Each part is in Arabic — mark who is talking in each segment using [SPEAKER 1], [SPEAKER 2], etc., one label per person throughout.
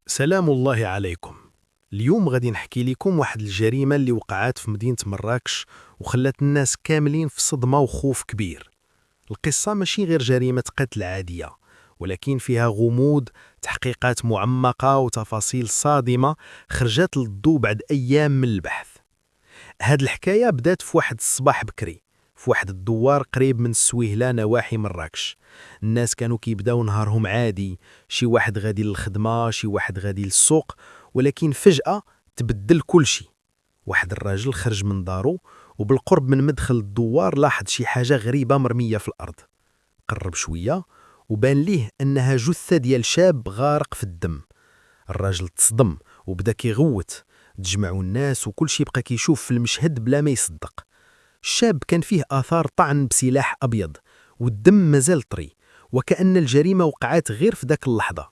[SPEAKER 1] سلام الله عليكم. اليوم غادي نحكي لكم واحد الجريمة اللي وقعت في مدينة مراكش وخلت الناس كاملين في صدمة وخوف كبير. القصة ماشي غير جريمة قتل عادية، ولكن فيها غموض، تحقيقات معمقة وتفاصيل صادمة خرجت للضوء بعد أيام من البحث. هاد الحكاية بدات في واحد الصباح بكري في واحد الدوار قريب من السويهلة نواحي مراكش. الناس كانوا كيبداو نهارهم عادي، شي واحد غادي للخدمة، شي واحد غادي للسوق، ولكن فجأة تبدل كل شي. واحد الراجل خرج من دارو وبالقرب من مدخل الدوار لاحظ شي حاجة غريبة مرمية في الأرض. قرب شوية وبان ليه أنها جثة ديال شاب غارق في الدم. الراجل تصدم وبدا كيغوت، تجمعوا الناس وكل شي بقى كيشوف في المشهد بلا ما يصدق. الشاب كان فيه آثار طعن بسلاح أبيض، والدم مازال طري، وكأن الجريمة وقعت غير في ذاك اللحظة.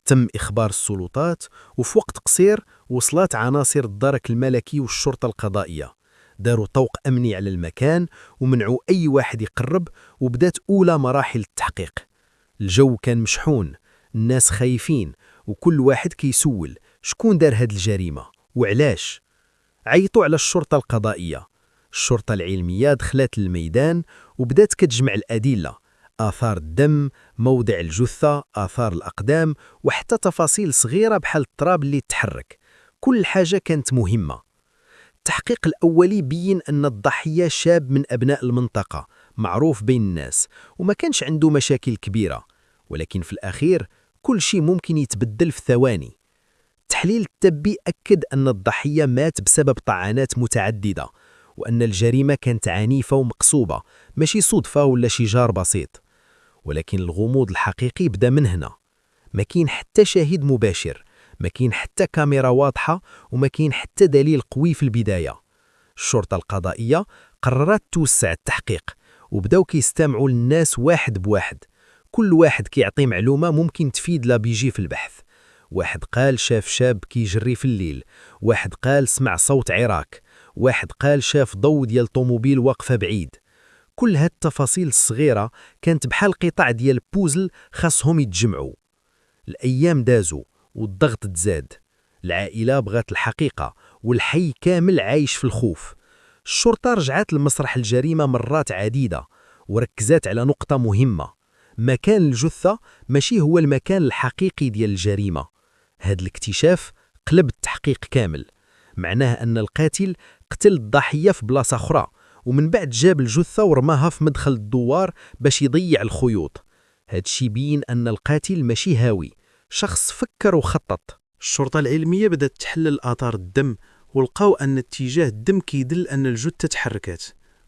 [SPEAKER 1] تم إخبار السلطات، وفي وقت قصير وصلت عناصر الدرك الملكي والشرطة القضائية. داروا طوق أمني على المكان ومنعوا أي واحد يقرب، وبدات أولى مراحل التحقيق. الجو كان مشحون، الناس خايفين، وكل واحد كيسول شكون دار هاد الجريمة وعلاش. عيطوا على الشرطة القضائية. الشرطة العلمية دخلت الميدان وبدات كتجمع الأدلة، آثار الدم، موضع الجثة، آثار الأقدام، وحتى تفاصيل صغيرة بحال التراب اللي تحرك. كل حاجة كانت مهمة. التحقيق الأولي بين أن الضحية شاب من أبناء المنطقة، معروف بين الناس، وما كانش عنده مشاكل كبيرة. ولكن في الأخير كل شيء ممكن يتبدل في ثواني. التحليل الطبي أكد أن الضحية مات بسبب طعنات متعددة، وأن الجريمة كانت عنيفة ومقصوبة، ماشي صدفة ولا شجار بسيط. ولكن الغموض الحقيقي بدا من هنا. ما كاين حتى شاهد مباشر، ما كاين حتى كاميرا واضحة، وما كاين حتى دليل قوي في البداية. الشرطة القضائية قررت توسع التحقيق، وبداو كيستمعوا للناس واحد بواحد. كل واحد كيعطي معلومة ممكن تفيد لا بيجي في البحث. واحد قال شاف شاب كيجري في الليل، واحد قال سمع صوت عراك، واحد قال شاف ضوء ديال طوموبيل واقفة بعيد. كل هاد التفاصيل الصغيرة كانت بحال قطع ديال بوزل خاصهم يتجمعوا. الأيام دازوا والضغط تزاد. العائلة بغات الحقيقة، والحي كامل عايش في الخوف. الشرطة رجعت لمسرح الجريمة مرات عديدة، وركزت على نقطة مهمة: مكان الجثة ماشي هو المكان الحقيقي ديال الجريمة. هاد الاكتشاف قلب التحقيق كامل. معناه أن القاتل قتل الضحية في بلاصة أخرى، ومن بعد جاب الجثة ورماها في مدخل الدوار باش يضيع الخيوط. هادشي بين أن القاتل ماشي هاوي، شخص فكر وخطط.
[SPEAKER 2] الشرطة العلمية بدأت تحلل آثار الدم، ولقاو أن اتجاه الدم كيدل أن الجثة تحركات.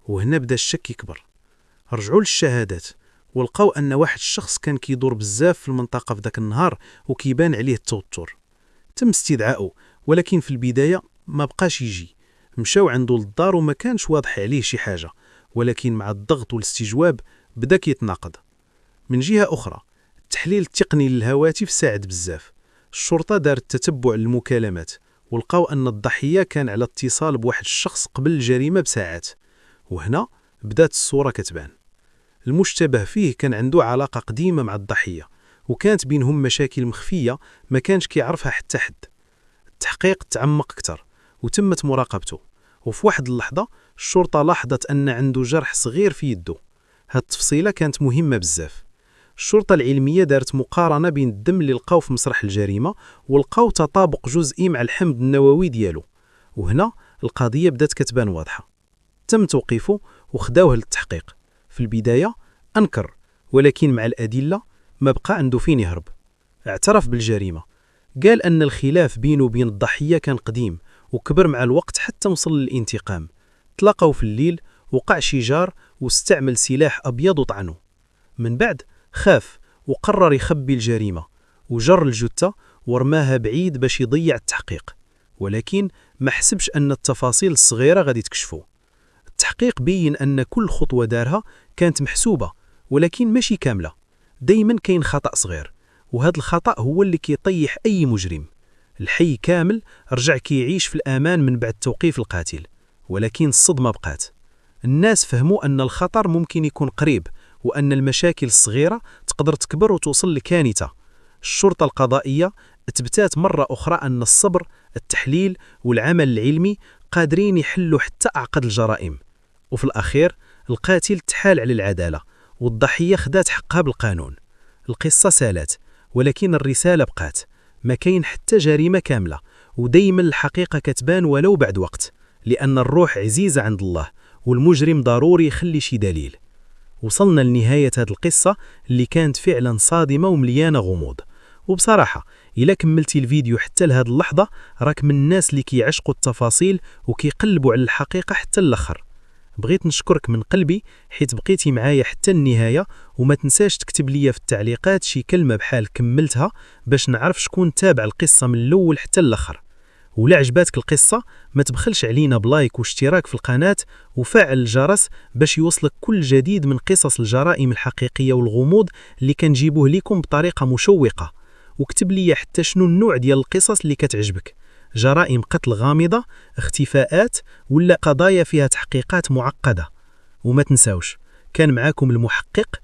[SPEAKER 2] وهنا بدا الشك يكبر. رجعوا للشهادات ولقاو أن واحد الشخص كان كيدور بزاف في المنطقة في ذاك النهار وكيبان عليه التوتر. تم استدعائه، ولكن في البداية ما بقاش يجي. مشاو عنده للدار وما كانش واضح عليه شي حاجة، ولكن مع الضغط والاستجواب بدا كيتناقض. من جهة أخرى، التحليل التقني للهواتف ساعد بزاف. الشرطة دارت تتبع للمكالمات ولقاو أن الضحية كان على اتصال بواحد الشخص قبل الجريمة بساعات. وهنا بدات الصورة كتبان. المشتبه فيه كان عنده علاقة قديمة مع الضحية، وكانت بينهم مشاكل مخفية ما كانش كيعرفها حتى حد. التحقيق تعمق أكثر وتمت مراقبته، وفي واحد اللحظة الشرطة لاحظت أن عنده جرح صغير في يده. هاد التفصيلة كانت مهمة بزاف. الشرطة العلمية دارت مقارنة بين الدم اللي لقاو في مسرح الجريمة ولقاو تطابق جزئي مع الحمض النووي ديالو. وهنا القضية بدات كتبان واضحة. تم توقيفه وخداوه للتحقيق. في البداية أنكر، ولكن مع الأدلة ما بقى عنده فين يهرب. اعترف بالجريمة، قال أن الخلاف بينه وبين الضحية كان قديم وكبر مع الوقت حتى وصل للانتقام. تلاقوا في الليل، وقع شجار واستعمل سلاح أبيض وطعنه. من بعد خاف وقرر يخبي الجريمة، وجر الجثة ورماها بعيد باش يضيع التحقيق. ولكن ما حسبش أن التفاصيل الصغيرة غادي تكشفه. التحقيق بين أن كل خطوة دارها كانت محسوبة، ولكن ماشي كاملة. دايما كاين خطأ صغير، وهذا الخطأ هو اللي كيطيح أي مجرم. الحي كامل رجع كيعيش في الأمان من بعد توقيف القاتل، ولكن الصدمة بقات. الناس فهموا أن الخطر ممكن يكون قريب، وأن المشاكل الصغيرة تقدر تكبر وتوصل لكارثة. الشرطة القضائية اثبتات مرة أخرى أن الصبر، التحليل والعمل العلمي قادرين يحلوا حتى أعقد الجرائم. وفي الأخير القاتل تحال على العدالة والضحية خدات حقها بالقانون. القصة سالت، ولكن الرسالة بقات. ما كاين حتى جريمة كاملة، ودايما الحقيقة كتبان ولو بعد وقت، لأن الروح عزيزة عند الله، والمجرم ضروري يخلي شي دليل. وصلنا لنهاية هذه القصة اللي كانت فعلا صادمة ومليانة غموض. وبصراحة إلا كملتي الفيديو حتى لهذه اللحظة راك من الناس اللي كيعشقوا التفاصيل وكيقلبوا على الحقيقة حتى الآخر. بغيت نشكرك من قلبي حيت بقيتي معايا حتى النهاية، وما تنساش تكتب لي في التعليقات شي كلمة بحال كملتها باش نعرف شكون تابع القصة من الأول حتى الآخر. ولا عجباتك القصة ما تبخلش علينا بلايك واشتراك في القناة وفعل الجرس باش يوصلك كل جديد من قصص الجرائم الحقيقية والغموض اللي كنجيبوه لكم بطريقة مشوقة. وكتب لي حتى شنو النوع ديال القصص اللي كتعجبك، جرائم قتل غامضة، اختفاءات، ولا قضايا فيها تحقيقات معقدة. وما تنساوش كان معاكم المحقق